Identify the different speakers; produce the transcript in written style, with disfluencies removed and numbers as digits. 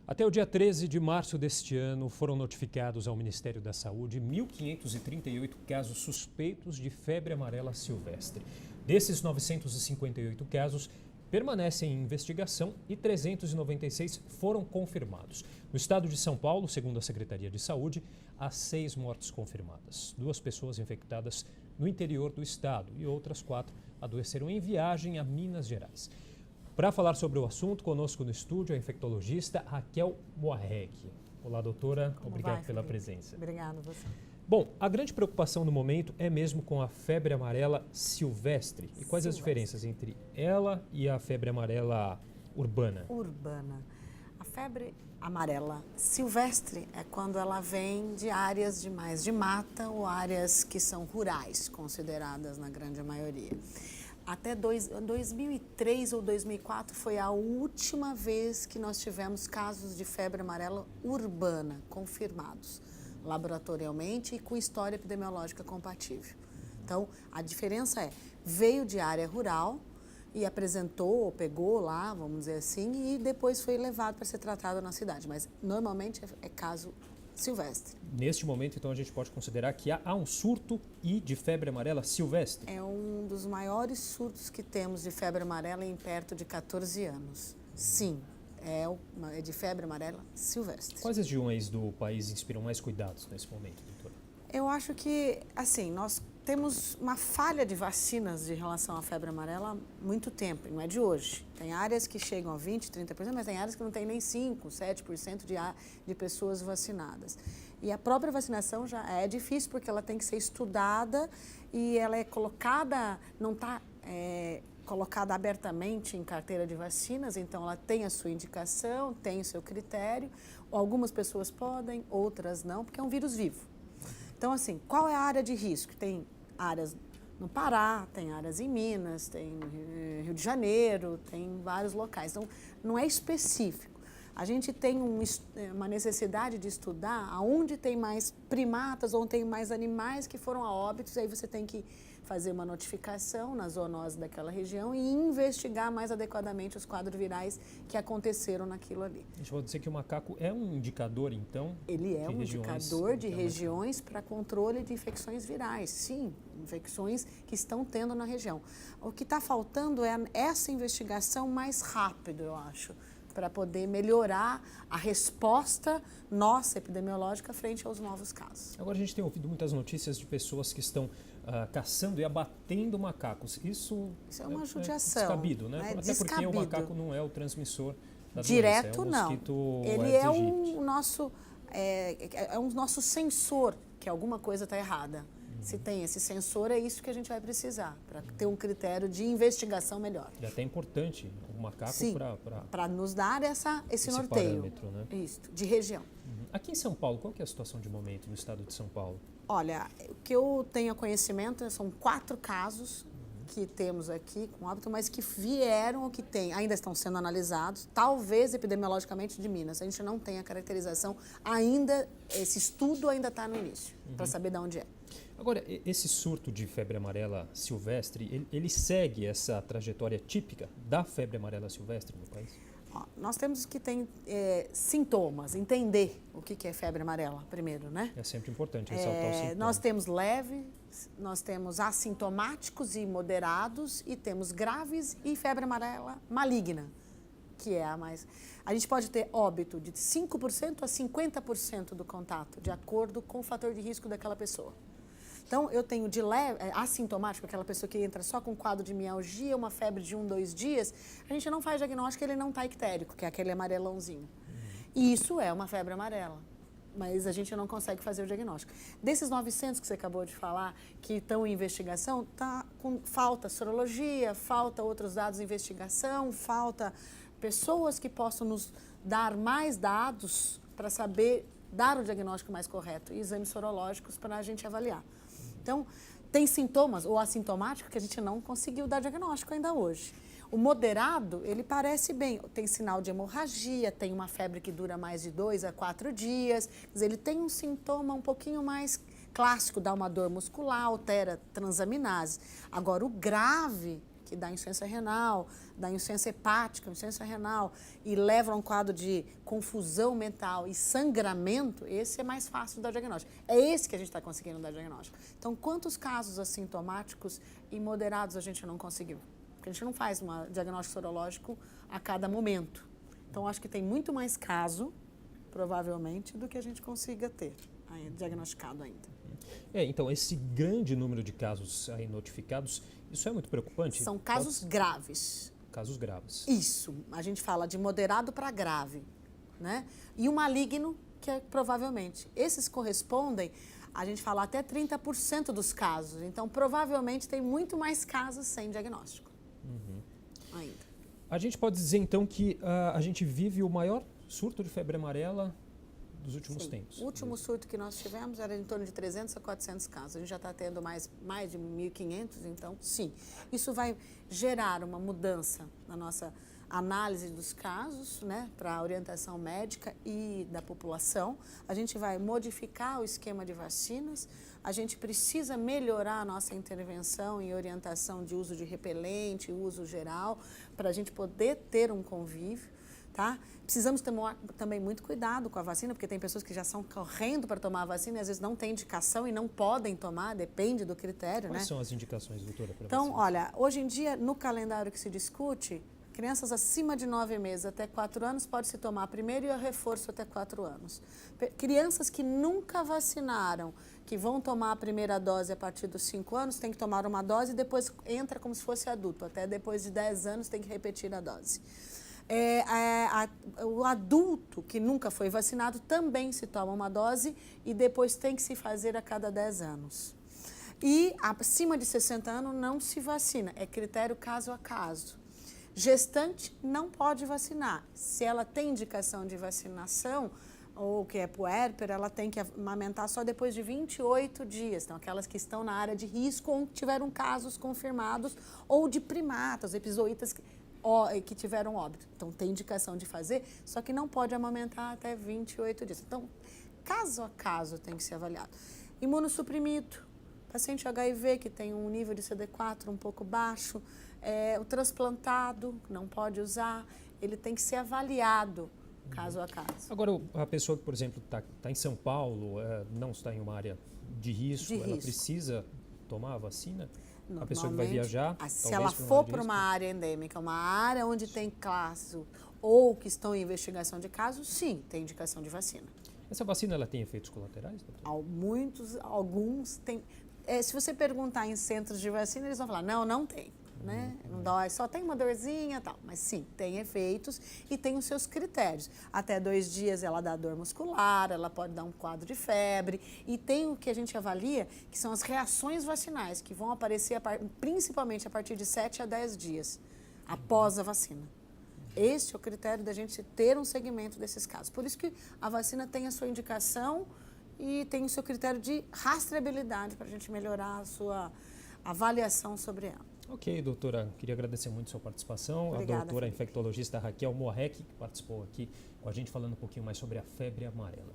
Speaker 1: Até o dia 13 de março deste ano, foram notificados ao Ministério da Saúde 1.538 casos suspeitos de febre amarela silvestre. Desses 958 casos, permanecem em investigação e 396 foram confirmados. No estado de São Paulo, segundo a Secretaria de Saúde, há 6 mortes confirmadas. 2 pessoas infectadas no interior do estado e outras 4 adoeceram em viagem a Minas Gerais. Para falar sobre o assunto, conosco no estúdio a infectologista Raquel Moarec. Olá, doutora. Obrigado pela presença.
Speaker 2: Obrigada a você.
Speaker 1: Bom, a grande preocupação no momento é mesmo com a febre amarela silvestre. E quais as diferenças entre ela e a febre amarela urbana?
Speaker 2: A febre amarela silvestre é quando ela vem de áreas de mais de mata ou áreas que são rurais, consideradas na grande maioria. Até 2003 ou 2004 foi a última vez que nós tivemos casos de febre amarela urbana confirmados, laboratorialmente e com história epidemiológica compatível. Então, a diferença é, veio de área rural e apresentou, ou pegou lá, vamos dizer assim, e depois foi levado para ser tratado na cidade. Mas, normalmente, é caso silvestre.
Speaker 1: Neste momento, então, a gente pode considerar que há um surto de febre amarela silvestre?
Speaker 2: É um dos maiores surtos que temos de febre amarela em perto de 14 anos. Sim, é de febre amarela silvestre.
Speaker 1: Quais regiões do país inspiram mais cuidados nesse momento, doutora?
Speaker 2: Eu acho que, assim, nós temos uma falha de vacinas de relação à febre amarela há muito tempo, não é de hoje. Tem áreas que chegam a 20%, 30%, mas tem áreas que não tem nem 5%, 7% de pessoas vacinadas. E a própria vacinação já é difícil porque ela tem que ser estudada e ela é colocada, não está colocada abertamente em carteira de vacinas, então ela tem a sua indicação, tem o seu critério. Algumas pessoas podem, outras não, porque é um vírus vivo. Então, assim, qual é a área de risco? Tem áreas no Pará, tem áreas em Minas, tem no Rio de Janeiro, tem vários locais. Então, não é específico. A gente tem uma necessidade de estudar aonde tem mais primatas, onde tem mais animais que foram a óbitos, aí você tem que fazer uma notificação na zoonose daquela região e investigar mais adequadamente os quadros virais que aconteceram naquilo ali.
Speaker 1: A gente pode dizer que o macaco é um indicador, então?
Speaker 2: Ele é um indicador de regiões para controle de infecções virais, sim, infecções que estão tendo na região. O que está faltando é essa investigação mais rápida, eu acho, para poder melhorar a resposta nossa epidemiológica frente aos novos casos.
Speaker 1: Agora a gente tem ouvido muitas notícias de pessoas que estão caçando e abatendo macacos. Isso
Speaker 2: é uma judiação.
Speaker 1: É descabido, né? Até
Speaker 2: descabido.
Speaker 1: Porque o macaco não é o transmissor da
Speaker 2: direto,
Speaker 1: doença, é o mosquito
Speaker 2: não. Ele
Speaker 1: Aedes
Speaker 2: é um nosso sensor que alguma coisa está errada. Se tem esse sensor, é isso que a gente vai precisar, para ter um critério de investigação melhor.
Speaker 1: E até importante o macaco
Speaker 2: para nos dar esse norteio,
Speaker 1: parâmetro, né?
Speaker 2: Isso, de região.
Speaker 1: Aqui em São Paulo, qual que é a situação de momento no estado de São Paulo?
Speaker 2: Olha, o que eu tenho conhecimento são 4 casos que temos aqui com óbito, mas que vieram ou que ainda estão sendo analisados, talvez epidemiologicamente de Minas. A gente não tem a caracterização ainda, esse estudo ainda está no início, para saber de onde é.
Speaker 1: Agora, esse surto de febre amarela silvestre, ele segue essa trajetória típica da febre amarela silvestre no país?
Speaker 2: Nós temos que ter sintomas, entender o que é febre amarela primeiro, né?
Speaker 1: É sempre importante ressaltar os sintomas.
Speaker 2: Nós temos leve, nós temos assintomáticos e moderados e temos graves e febre amarela maligna, que é a mais... A gente pode ter óbito de 5% a 50% do contato, de acordo com o fator de risco daquela pessoa. Então, eu tenho de leve, assintomático, aquela pessoa que entra só com quadro de mialgia, uma febre de 1, 2 dias, a gente não faz diagnóstico, ele não está ictérico, que é aquele amarelãozinho. E isso é uma febre amarela, mas a gente não consegue fazer o diagnóstico. Desses 900 que você acabou de falar, que estão em investigação, falta sorologia, falta outros dados de investigação, falta pessoas que possam nos dar mais dados para saber dar o diagnóstico mais correto e exames sorológicos para a gente avaliar. Então, tem sintomas, ou assintomático, que a gente não conseguiu dar diagnóstico ainda hoje. O moderado, ele parece bem, tem sinal de hemorragia, tem uma febre que dura mais de 2 a 4 dias, quer dizer, ele tem um sintoma um pouquinho mais clássico, dá uma dor muscular, altera transaminase. Agora, o grave, que dá insuficiência renal, dá insuficiência hepática, insuficiência renal, e leva a um quadro de confusão mental e sangramento, esse é mais fácil de dar diagnóstico. É esse que a gente está conseguindo dar diagnóstico. Então, quantos casos assintomáticos e moderados a gente não conseguiu? Porque a gente não faz um diagnóstico sorológico a cada momento. Então, acho que tem muito mais caso, provavelmente, do que a gente consiga ter diagnosticado ainda.
Speaker 1: Então, esse grande número de casos aí notificados, isso é muito preocupante?
Speaker 2: São casos graves.
Speaker 1: Casos graves.
Speaker 2: Isso, a gente fala de moderado para grave, né? E o maligno, que é provavelmente. Esses correspondem, a gente fala até 30% dos casos. Então, provavelmente, tem muito mais casos sem diagnóstico. Ainda.
Speaker 1: A gente pode dizer, então, que a gente vive o maior surto de febre amarela dos últimos tempos.
Speaker 2: O último surto que nós tivemos era em torno de 300 a 400 casos. A gente já está tendo mais de 1.500, então, sim. Isso vai gerar uma mudança na nossa análise dos casos, né, para a orientação médica e da população. A gente vai modificar o esquema de vacinas. A gente precisa melhorar a nossa intervenção e orientação de uso de repelente, uso geral, para a gente poder ter um convívio. Tá? Precisamos tomar também muito cuidado com a vacina, porque tem pessoas que já estão correndo para tomar a vacina e às vezes não tem indicação e não podem tomar, depende do critério.
Speaker 1: Quais
Speaker 2: né?
Speaker 1: são as indicações, doutora?
Speaker 2: Então, olha, hoje em dia, no calendário que se discute, crianças acima de 9 meses até 4 anos pode se tomar primeiro e o reforço até 4 anos. Crianças que nunca vacinaram, que vão tomar a primeira dose a partir dos 5 anos, tem que tomar uma dose e depois entra como se fosse adulto. Até depois de 10 anos tem que repetir a dose. O adulto que nunca foi vacinado também se toma uma dose e depois tem que se fazer a cada 10 anos. E acima de 60 anos não se vacina, é critério caso a caso. Gestante não pode vacinar. Se ela tem indicação de vacinação, ou que é puérpera, ela tem que amamentar só depois de 28 dias. Então, aquelas que estão na área de risco ou que tiveram casos confirmados, ou de primatas, episooitas que tiveram óbito. Então, tem indicação de fazer, só que não pode amamentar até 28 dias. Então, caso a caso tem que ser avaliado. Imunossuprimido, paciente HIV que tem um nível de CD4 um pouco baixo, o transplantado, não pode usar, ele tem que ser avaliado caso a caso.
Speaker 1: Agora, a pessoa que, por exemplo, está em São Paulo, não está em uma área de risco, ela precisa tomar a vacina? A pessoa que vai viajar,
Speaker 2: se ela for para uma área endêmica, uma área onde tem caso ou que estão em investigação de casos, sim, tem indicação de vacina.
Speaker 1: Essa vacina ela tem efeitos colaterais, doutor?
Speaker 2: Alguns têm. Se você perguntar em centros de vacina, eles vão falar, não tem. Né? Não dói, só tem uma dorzinha e tal. Mas sim, tem efeitos e tem os seus critérios. Até 2 dias ela dá dor muscular, ela pode dar um quadro de febre. E tem o que a gente avalia, que são as reações vacinais, que vão aparecer principalmente a partir de 7 a 10 dias após a vacina. Esse é o critério da gente ter um segmento desses casos. Por isso que a vacina tem a sua indicação e tem o seu critério de rastreabilidade para a gente melhorar a sua avaliação sobre ela.
Speaker 1: Ok, doutora, queria agradecer muito a sua participação.
Speaker 2: Obrigada,
Speaker 1: a doutora
Speaker 2: Felipe.
Speaker 1: infectologista Raquel Morrec, que participou aqui com a gente falando um pouquinho mais sobre a febre amarela.